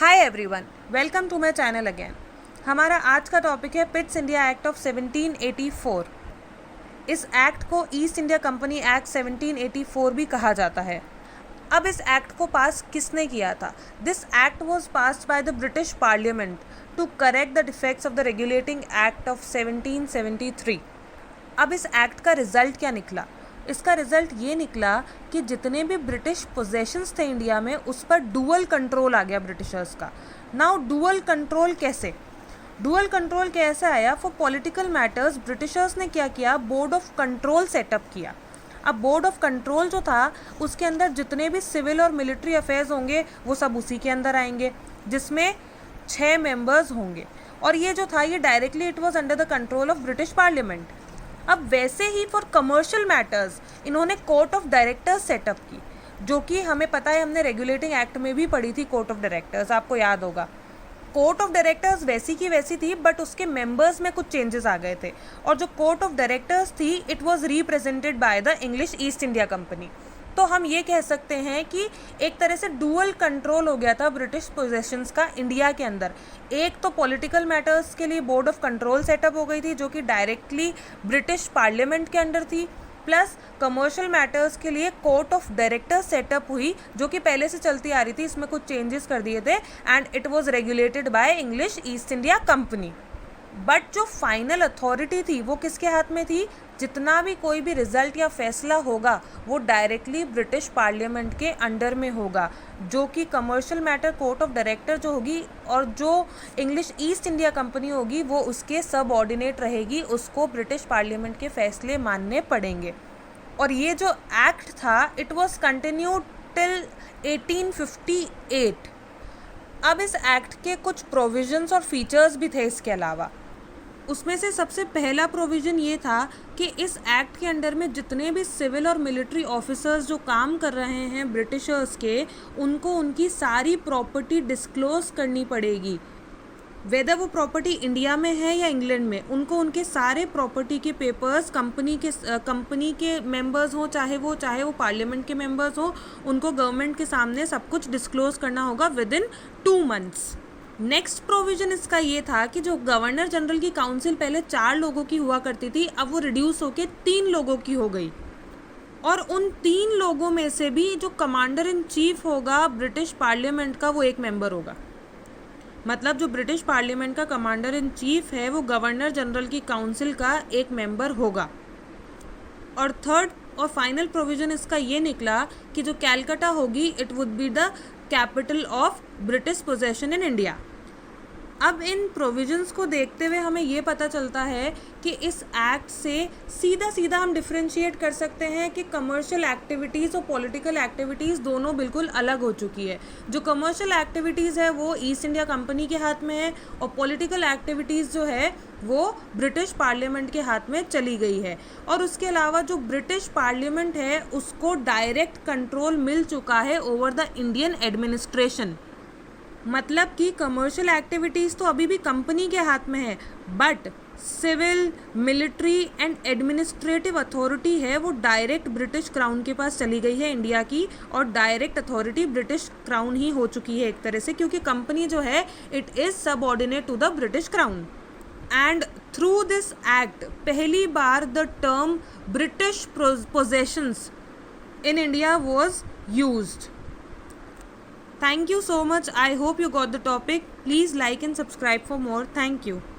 Hi everyone, welcome to my channel again. हमारा आज का टॉपिक है पिट्स इंडिया एक्ट ऑफ 1784। इस एक्ट को ईस्ट इंडिया कंपनी एक्ट 1784 भी कहा जाता है। अब इस एक्ट को पास किसने किया था? This act was passed by the British parliament to correct the defects of the regulating act of 1773। अब इस एक्ट का रिजल्ट क्या निकला? इसका रिजल्ट ये निकला कि जितने भी ब्रिटिश पोजेशंस थे इंडिया में, उस पर डुअल कंट्रोल आ गया ब्रिटिशर्स का। नाउ डुअल कंट्रोल कैसे? डुअल कंट्रोल कैसे आया? फॉर पॉलिटिकल मैटर्स ब्रिटिशर्स ने क्या किया, बोर्ड ऑफ कंट्रोल सेटअप किया। अब बोर्ड ऑफ कंट्रोल जो था, उसके अंदर जितने भी सिविल और मिलिट्री अफेयर्स होंगे वो सब उसी के अंदर आएंगे, जिसमें 6 मेंबर्स होंगे। और ये जो था, ये directly it was under the control of British parliament. अब वैसे ही फॉर कमर्शियल मैटर्स इन्होंने कोर्ट ऑफ डायरेक्टर्स सेटअप की, जो कि हमें पता है, हमने रेगुलेटिंग एक्ट में भी पढ़ी थी कोर्ट ऑफ डायरेक्टर्स, आपको याद होगा। कोर्ट ऑफ डायरेक्टर्स वैसी की वैसी थी, बट उसके मेंबर्स में कुछ चेंजेस आ गए थे। और जो कोर्ट ऑफ डायरेक्टर्स थी, it was represented by the English east India company. तो हम ये कह सकते हैं कि एक तरह से डुअल कंट्रोल हो गया था ब्रिटिश पोजेशंस का इंडिया के अंदर। एक तो पॉलिटिकल मैटर्स के लिए बोर्ड ऑफ कंट्रोल सेटअप हो गई थी, जो कि डायरेक्टली ब्रिटिश पार्लियामेंट के अंडर थी, प्लस कमर्शियल मैटर्स के लिए कोर्ट ऑफ डायरेक्टर्स सेटअप हुई, जो कि पहले से चलती आ रही थी। इसमें कुछ चेंजेस कर दिए थे and it was regulated by English east India company. But जो फाइनल अथॉरिटी थी वो किसके हाथ में थी? जितना भी कोई भी रिजल्ट या फैसला होगा वो डायरेक्टली ब्रिटिश पार्लियामेंट के अंडर में होगा, जो कि commercial matter court of director जो होगी, और जो इंग्लिश ईस्ट इंडिया कंपनी होगी वो उसके सबऑर्डिनेट रहेगी, उसको ब्रिटिश पार्लियामेंट के फैसले मानने पड़ेंगे। और ये जो एक्ट था, इट वाज कंटिन्यूड टिल 1858। अब इस एक्ट के कुछ प्रोविजंस और फीचर्स भी थे इसके अलावा। उसमें से सबसे पहला प्रोविज़न ये था कि इस एक्ट के अंडर में जितने भी सिविल और मिलिट्री ऑफिसर्स जो काम कर रहे हैं ब्रिटिशर्स के, उनको उनकी सारी प्रॉपर्टी डिस्क्लोज करनी पड़ेगी। वेदर वो प्रॉपर्टी इंडिया में है या इंग्लैंड में, उनको उनके सारे प्रॉपर्टी के पेपर्स कंपनी के मेंबर्स हों, चाहे वो पार्लियामेंट के मेंबर्स हों, उनको गवर्नमेंट के सामने सब कुछ डिस्क्लोज करना होगा with in 2 months। Next provision इसका ये था कि जो गवर्नर जनरल की काउंसिल पहले 4 लोगों की हुआ करती थी, अब वो रिड्यूस होकर 3 लोगों की हो गई। और उन 3 लोगों में से भी जो कमांडर इन चीफ होगा ब्रिटिश पार्लियामेंट का, वो एक मेंबर होगा। मतलब जो ब्रिटिश पार्लियामेंट का कमांडर इन चीफ है, वो गवर्नर जनरल की काउंसिल का एक मेंबर होगा। और थर्ड और फाइनल प्रोविजन इसका ये निकला कि जो कैलकाटा होगी, it would be the capital of British possession in India. अब इन प्रोविजंस को देखते हुए हमें ये पता चलता है कि इस एक्ट से सीधा सीधा हम डिफ्रेंशिएट कर सकते हैं कि कमर्शियल एक्टिविटीज़ और पॉलिटिकल एक्टिविटीज़ दोनों बिल्कुल अलग हो चुकी है। जो कमर्शियल एक्टिविटीज़ है वो ईस्ट इंडिया कंपनी के हाथ में है, और पॉलिटिकल एक्टिविटीज़ जो है वो ब्रिटिश पार्लियामेंट के हाथ में चली गई है। और उसके अलावा जो ब्रिटिश पार्लियामेंट है, उसको डायरेक्ट कंट्रोल मिल चुका है ओवर द इंडियन एडमिनिस्ट्रेशन। मतलब कि कमर्शियल एक्टिविटीज़ तो अभी भी कंपनी के हाथ में है, but civil, military and administrative authority है वो डायरेक्ट ब्रिटिश क्राउन के पास चली गई है इंडिया की, और डायरेक्ट अथॉरिटी ब्रिटिश क्राउन ही हो चुकी है एक तरह से, क्योंकि कंपनी जो है it is subordinate to the British crown. And through this act पहली बार the term British possessions in India was used. Thank you so much. I hope you got the topic. Please like and subscribe for more. Thank you.